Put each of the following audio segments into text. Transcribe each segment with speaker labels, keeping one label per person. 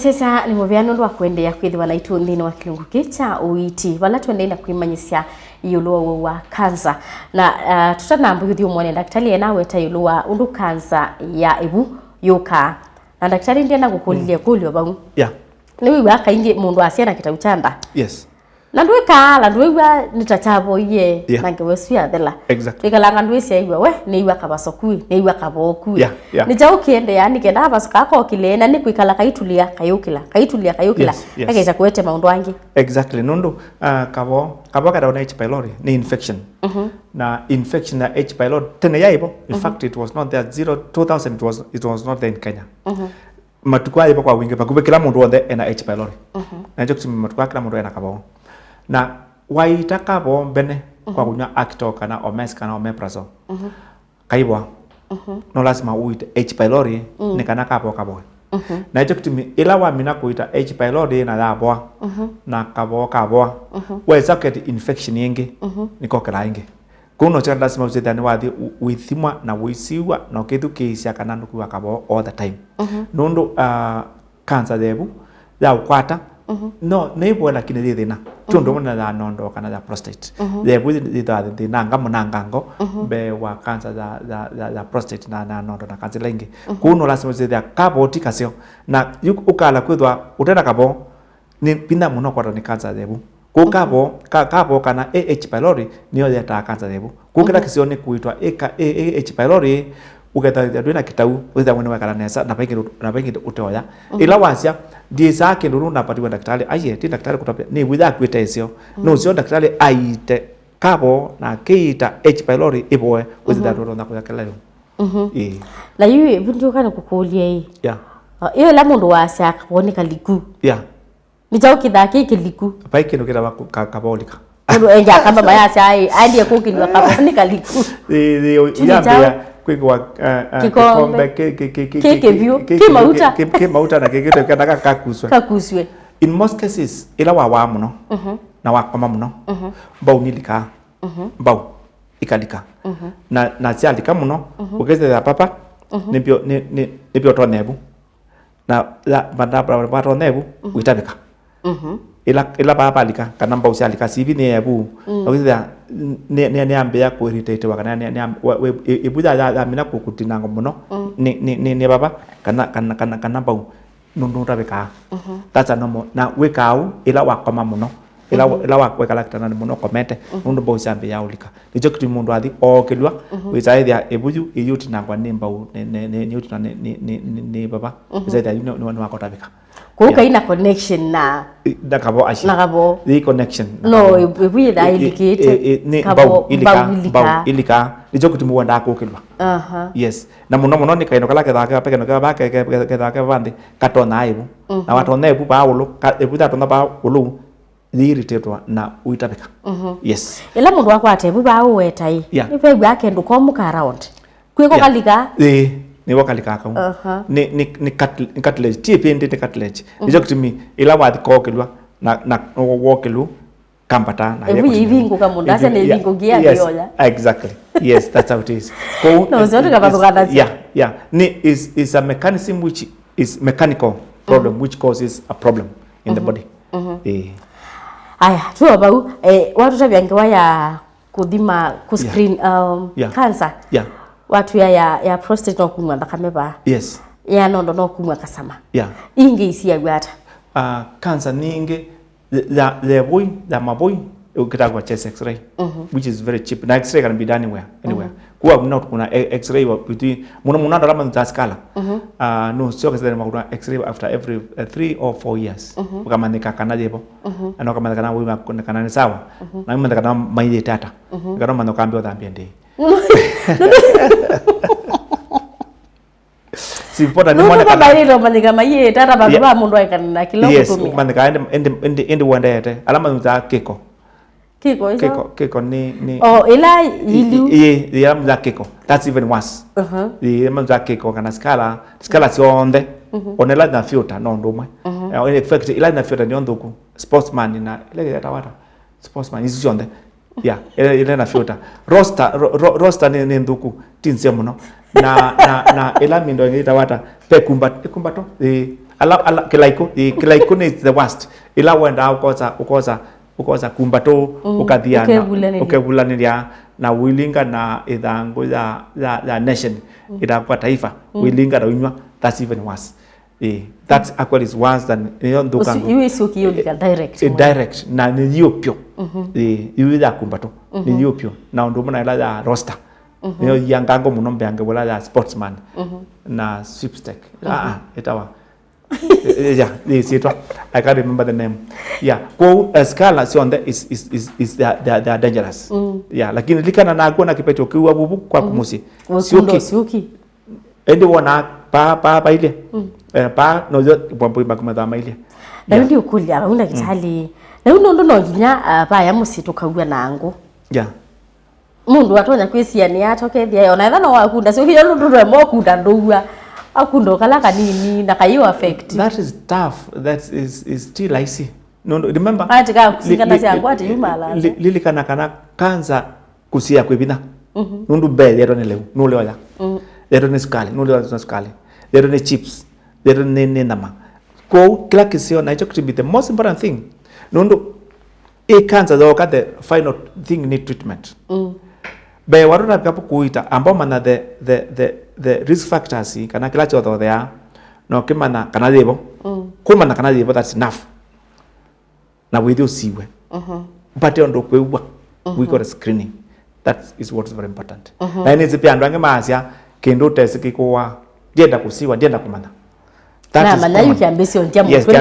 Speaker 1: sasa ni mubiano ndo akwendea kwithiwa na itu ndini wa kilungu kicha Uiiti wala twendenda kwimanyisia yuluwa wa kansa na tutanambu yuthi umone daktari ena weta yuluwa undu kansa ya ibu yuka na daktari ndiye na gukulilia kulio bau ni wiwa kaingi mundu asiana kitabu chanda na ndwe kala ndwe wa nitachabo ye nangewe suya thela ikalanga ndwe sia iwa we ni iwa kabasokui ni iwa kabokui ni jao kiende yani kenda basoka ko kilena ni kuikala kaitulia kayukila akaisa kuete maundu angi
Speaker 2: nundu kabo kada na H pylori ni infection na infection na H pylori tena yaibo in fact it was not there 2000 it was not there in Kenya matukwa ipo kwa wingi pakube kila mundu wothe ena H pylori na njo kusema matukwa kila mundu ena kabo na waita kabo mbene kwa kunywa Acto kana Omes kana Omeprazole kaibwa no lazima uite H pylori ni kana kabo na hicho kitumi ila wamina kuita H pylori na dabwa na kabo weza get infection yingi niko kala ingi kuno cha lazima uzidani wathi withimwa na wisiwa na kitu kisia kana nduku kabo all the time nundu cancer debu ya ukwata no nebo lakini thina tundo mona da nondo kana da prostate debu thina ngamunangango be wa cancer da prostate na nondo na cancer lengi kuno lazima uzidya kabo tikasio na ukala kwithwa utenda kabo ni pinda muno kwa ni cancer debu kabo kana H pylori niyo yeta cancer debu kukira kisio ni kuitwa H pylori ugeta ndwina kitau witha mwana wakala nesa na pengi utoya ila wasia ndiza kindu na patiwa daktari aye ti daktari kutapia ni witha kwita isio no sio daktari aite kabo na kita H pylori iboe witha ndo na kuyakala yo
Speaker 1: la yu bundu kana kukulia hii iyo la mundu wasia kuonika liku ni jao kidaki kiliku
Speaker 2: pai kindu kira kabolika
Speaker 1: mundu enja kama maya sai aidie kukilwa kabonika liku
Speaker 2: yambia kwigwa kikombe kimauta na kigito kana kakuswe in most cases ila wa muno na wakoma muno bau nilika bau ikalika na sialika muno ugeze ya papa nipio tonebu na badabra tonebu uitabika ila papa lika kana bau sialika sivi ne yabu ugeze ne ambia ku irritate wakana ne ibuda ya mina kukutinango muno ni baba kana bau nundu tabika that's a normal na wekau ila wakoma muno ila wakwekala kitana muno komete nundu bau sambe ya ulika nicho kitu mundu athi okelwa wizaithia ebuju iyuti nangwa ni bau ne yuti na ni baba wizaithia ni wakotabika
Speaker 1: kuka ina connection na
Speaker 2: kabo ashi
Speaker 1: na kabo
Speaker 2: the connection
Speaker 1: no we da indicate
Speaker 2: kabo ilika nicho kitu wanda kukelwa yes na muno ni kaino kala kedaka pekeno kedaka bande katona aibu na watona ebu ba ulu ebu tatona ba ulu irritate na uitabika yes
Speaker 1: ila mundu wakwate ebu ba uwetai ipe bwake nduko muka around kwiko kalika
Speaker 2: ni wakalika ka ni cartilage tipe ndi cartilage nijo kitimi ila wathi kokelwa na wokelu kampata na
Speaker 1: yeko ivingu kama ndase ne ivingu gia yoya
Speaker 2: exactly yes that's how it is
Speaker 1: no zote kama tukana
Speaker 2: ni is a mechanism which is mechanical problem which causes a problem in the body
Speaker 1: aya tuwa bau watu tabyange waya kudhima kuscreen cancer watu ya prostate no kumwa bakameba ya nondo no kumwa kasama inge isi ya gwata
Speaker 2: cancer ninge the boy the maboy ukitaka chest x-ray which is very cheap na x-ray can be done anywhere kuwa kuna x-ray between muno alama ntaskala no sio kesi kuna x-ray after every 3 or 4 years kama nikakana jebo ana kama kana wewe kana ni sawa na mimi kana maile tata kana mano kambio dhambia ndi si pota ni mwana
Speaker 1: kana bali ro manika maile tata ba mundu aikana kilo kutumia
Speaker 2: yes manika ende wanda yete alama nta keko ni
Speaker 1: ila ilu
Speaker 2: ya mza keko that's even worse the mza keko kana skala sionde onela na filter no ndumwe in fact ila na filter ni ondoku sportsman na ile tawata sportsman is sionde ile na filter roster ni nduku tinse muno na ila mindo ngi tawata pe kumbato ala kilaiko is the worst ila wenda ukoza kumbato ukathiana ukebulaniria na wilinga na ithangu ya nation itakuwa taifa wilinga na unywa, that's even worse. That actually is worse than ndukangu
Speaker 1: you is ukiyolika
Speaker 2: direct na ni yopyo iwi ya kumbato ni yopyo na ndo mona ila ya roster niyo yangango muno mbeange wala ya sportsman na sweepstake itawa yeah, I can't remember the name. Yeah, go scala on there is they are dangerous. Yeah, lakini likana na kuona kipecho kiwa bubu kwa kumusi.
Speaker 1: Siuki.
Speaker 2: Ende wana pa ile. Pa no bombo bakumadama ile.
Speaker 1: Na ndio kulia una kitali. Na uno ndo nginya pa ya musitu kagwa nango.
Speaker 2: Yeah.
Speaker 1: Mundu atonya kwisia ni atokethia ona ethana wakunda siuki ndo ndo mo kunda ndugwa. Akundo kala kanini na kayo affect.
Speaker 2: That is tough. That is still I see. No, remember.
Speaker 1: Atika kusingana yangu ati yumala.
Speaker 2: Lili kana kanza kusia kwibina. Nundu be yero ne lewu. No lewa ya. Yero ne skali, no lewa na skali. Yero ne chips. Yero ne nama. Ko kila kisio na hicho kitu the most important thing. Nundu kanza zoka the final thing need treatment. Be waruna kapo kuita ambao mana the risk factors kana kila choto there no kimana kana debo kumana kana debo, that's enough na wedio siwe but on dokwewa we got a screening, that is what is very important. Na ini zipi andwange maasya kendo test kikuwa dienda kusiwa dienda kumana
Speaker 1: na mana yuki ambition tia mutwe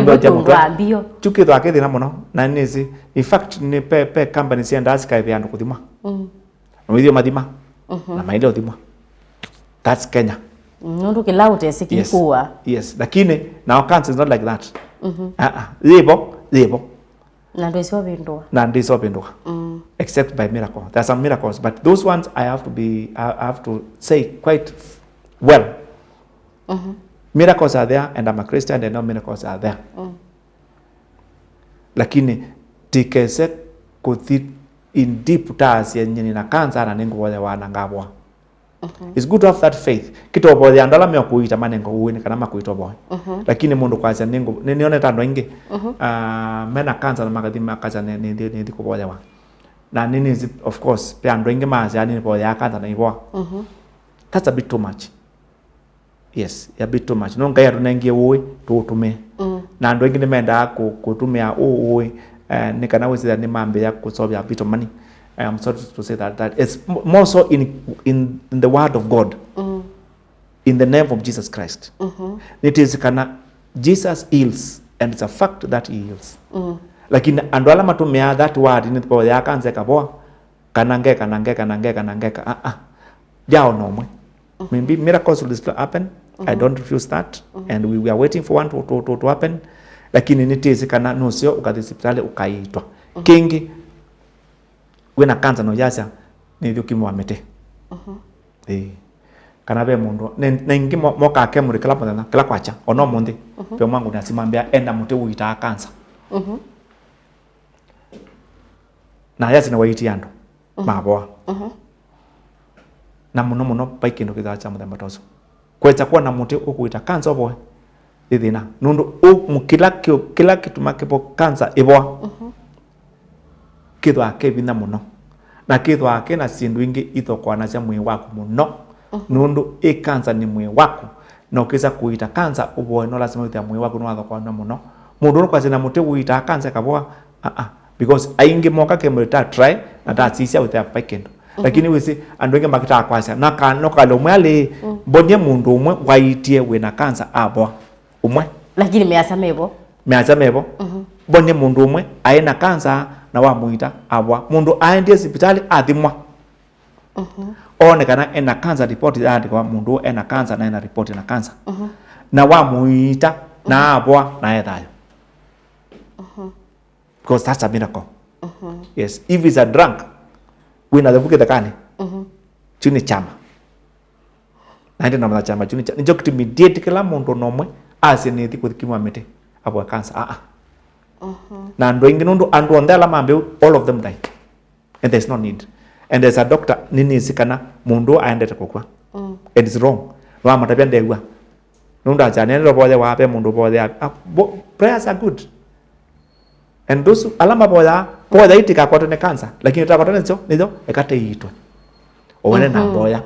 Speaker 1: ambio
Speaker 2: chukitho akethina muno na nizi in fact ni pe company sienda asika ibyandu kuthima Nwidio madima na maile odima. That's Kenya.
Speaker 1: Nundu kila utesi kikuwa.
Speaker 2: Yes, lakini now cancer is not like that. Zibo.
Speaker 1: Na ndo iso bindwa.
Speaker 2: Except by miracle. There are some miracles, but those ones I have to say quite well. Miracles are there, and I'm a Christian, and no miracles are there. Lakini tikese kuthi in deep ties yenye na kanza na ningo wale wanangabwa. It's good to have that faith. Kitobo ya ndala me kuita manengo uwini kana makuitobo. Lakini mundu kwaza ningo nione tando ingi mena kanza na magadima kaza ni kuboya wa. Na nini of course pe ando ingi mazi yani boya kanza na ibo. That's a bit too much. Yes, a bit too much. Nonga ya runengie uwe tutume. Na ando ingi nimenda kutumia uwe nikana wezi ni mambe ya kusolve a bit of money. I am sorry to say that it's more so in the word of God, in the name of Jesus Christ. It is kana Jesus heals, and it's a fact that he heals. Lakini andwala matumia that word in the ya kanze kaboa kanangeka jao nomwe. Maybe miracles will still happen. I don't refuse that, and we are waiting for one to happen. Lakini nitizi kana nusio ukadisipitale ukaitwa kingi wena kanza no yasa ni dukimu amete kana be mundu na ingi moka ke muri kala pana kala kwacha ono mundi pe mwangu na simambia enda mute uita kanza na yasa na waiti yando mabwa na muno paikindo kidacha mudambatoso kweza kuwa na mute ukuita kanza obo idina nundu kila kitu makipo kanza ibwa kithwa kebina muno na kithwa kena sindu ingi ithokwa na cia mwi waku muno nundu kanza ni mwi waku no kisa kuita kanza ubwo no lazima uthia mwi waku no athokwa na muno mundu no kwazina muti uita kanza kabwa because aingi moka kemrita try na taasisi au thia paikendo lakini wisi andu ingi makita kwasa na kano kalo mwale bonye mundu umwe waitie wena kanza abwa umwe
Speaker 1: lakini measamebo
Speaker 2: bonye mundu umwe aina kanza na wa muita abwa mundu aendie hospitali athimwa one kana ena kanza report yandi kwa mundu ena kanza na ena report na kanza na wa muita na abwa na ethayo because that's a miracle. Yes, if it's a drunk wina the buke the kane chuni chama na ndio na chama chuni njo kitu immediate kila mundu nomwe asini thiku thikimwa mete abwa kanza na ndo ingi nundu andu ondela mambe all of them die and there's no need, and there's a doctor nini sikana mundu aendete kukwa and it's wrong wa matabia ndewa nunda chanelo boya wape mundu boya prayers are good and those alama boya itika kwa tone cancer lakini utakotana nizo ekate itwe owane na boya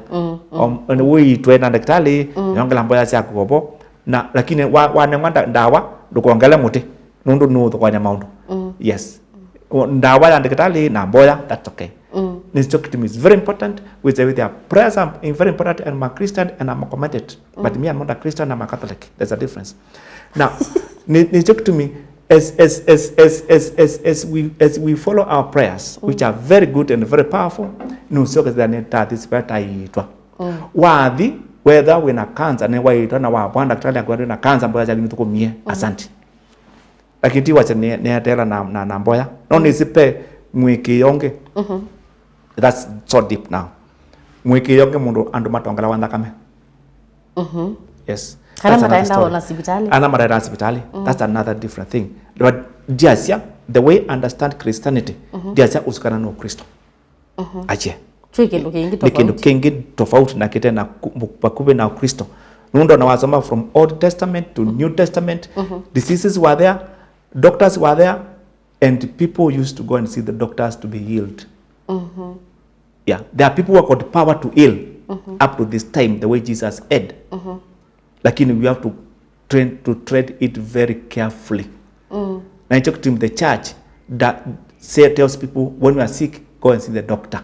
Speaker 2: uitwe na daktari yongela boya cia kuobo na lakini wane ngwanda ndawa ndukongela muti nundu nuthu kwa nyamaundu yes ndawa ya daktari na boya that's okay Nistokitim is very important. With their prayers are very important, and I'm a Christian and I'm committed. But me, I'm not a Christian, I'm a Catholic. There's a difference. Now, Nistokitim as we follow our prayers, which are very good and very powerful, Wadi, whether we na cancer, ne waitwa na wabanda daktari akwenda na cancer mboya jali tukumie. Asante. Lakini tiwache ne atela na mboya. No nisipe mwiki yonge. That's so deep now. Mwiki yoke mundu andu matongala wanda kame. Yes.
Speaker 1: Kana madaenda ona hospitali.
Speaker 2: Ana madaenda hospitali. That's another different thing. But diasia, the way I understand Christianity, diasia usikana no Kristo. Aje. Kindu kingi tofauti na kite na pakube na Kristo. Nundo na wasoma from Old Testament to New Testament. Diseases were there, doctors were there, and people used to go and see the doctors to be healed. Yeah, there are people who have got power to heal up to this time, the way Jesus said. Lakini we have to tread it very carefully. Now I talk to the church that tells people when you are sick, go and see the doctor.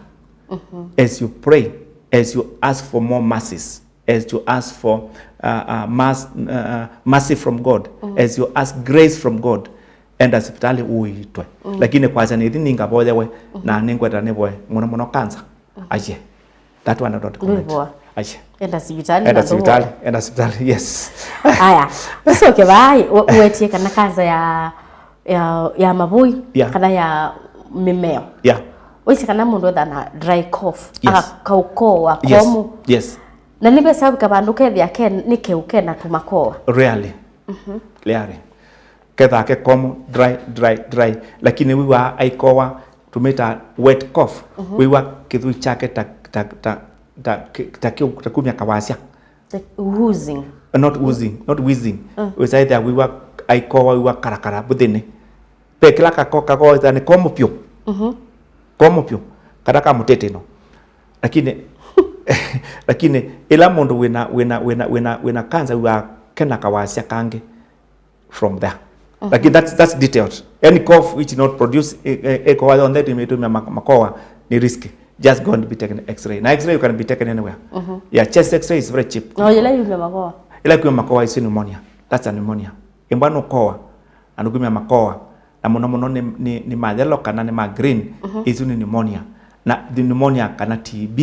Speaker 2: As you pray, as you ask for more mercies, as you ask for mercy from God, as you ask grace from God, enda hospitali uitwe. Lakini kwacha ni thini ngaboye we na ningweta ne boy muno cancer. Aje. That one I don't comment. Aje.
Speaker 1: Enda hospitali.
Speaker 2: Enda hospitali. Yes.
Speaker 1: Aya. Basi okay bye. Uetie kana kanza ya mabui kana ya mimeo.
Speaker 2: Yeah.
Speaker 1: Wisi kana mundu na dry cough. Kaukoa
Speaker 2: komu. Yes.
Speaker 1: Na nibe sababu kabanduke thia ken nikeuke na tumakoa.
Speaker 2: Really. Clearly. Ketha ke komu dry lakini wiwa aikowa tumeta wet cough wiwa kithui chake takumya kawasia
Speaker 1: wheezing
Speaker 2: not wheezing we say that wiwa aikowa wiwa karakara buthini pekila kako tani komu pyo kadaka mutete no lakini ila mundu wina cancer wiwa kena kawasia kange from there. Like that's detailed. Any cough which not produce echo on that makoa ni risky. Just go and be taken X-ray. Now X-ray you can be taken anywhere. Yeah, chest X-ray is very cheap.
Speaker 1: No, ila yume makoa.
Speaker 2: Ila yume makoa is pneumonia. That's a pneumonia. Imbano koa anugumya makoa na muno ni madelo kana ni green is pneumonia. Na the pneumonia kana TB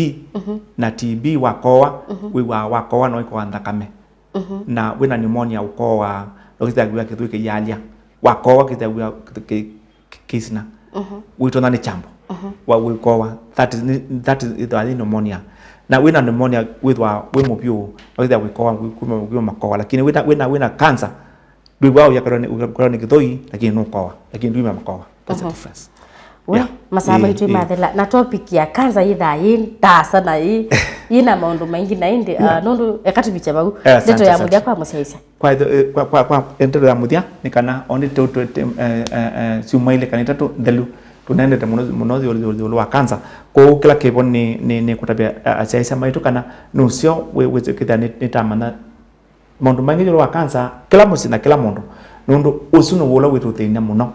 Speaker 2: na TB wakoa we wakoa no iko andakame. Na wena pneumonia ukoa okitagwa kithuke yalia wakowa kitagwa kisna witona ni chambo wa wikowa that is the pneumonia na wina pneumonia withwa wimupyu okitagwa wikowa kuma makowa lakini wina cancer dwiwa yakaroni kithui lakini no kowa lakini dwima makowa that's the difference.
Speaker 1: We masaba itu mathela na topic ya cancer itha tasa na ina maundu maingi na indi nundu ekatubicha bau ndeto ya mudia kwa musaisa kwa entero ya mudia nikana oni to sumaile kanita to delu tunaenda munozi wa cancer ko kila kibo ni kutabia asaisa maitu kana nusio we kidani nitamana mundu maingi wa cancer kila musina kila mundu nundu usuno wola wetu thina muno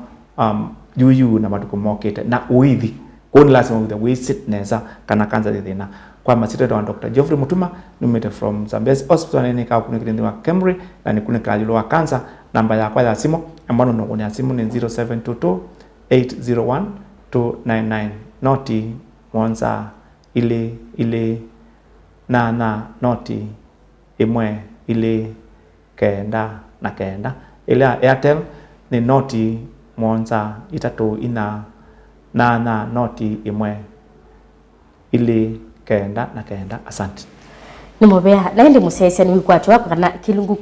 Speaker 1: yuyu na matuko mokete na uithi kuni lazima with the way sickness kana cancer thina kwa masitendo wa Dr. Geoffrey Mutuma numete from Zambezi Hospital ni ka kunikirindi wa Kemri na ni kunika wa cancer namba ya kwa ya simu ambano no ya simu ni 0722 801 299 noti mwanza ile na noti imwe ile kenda na kenda ile Airtel ni noti mwanza itatu ina na noti imwe ile kenda na kenda. Asante nimobea na ndi musaisia ni wikwatu wako kana kilungu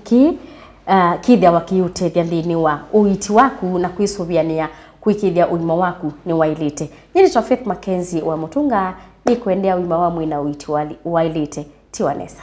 Speaker 1: kithia wakiutethia thini wa uiti waku na kwisubiania kwikithia uima waku ni wailite nyini Faith Mackenzie wa Mutunga ni kuendea uima wa mwina uiti wailite tiwanesa.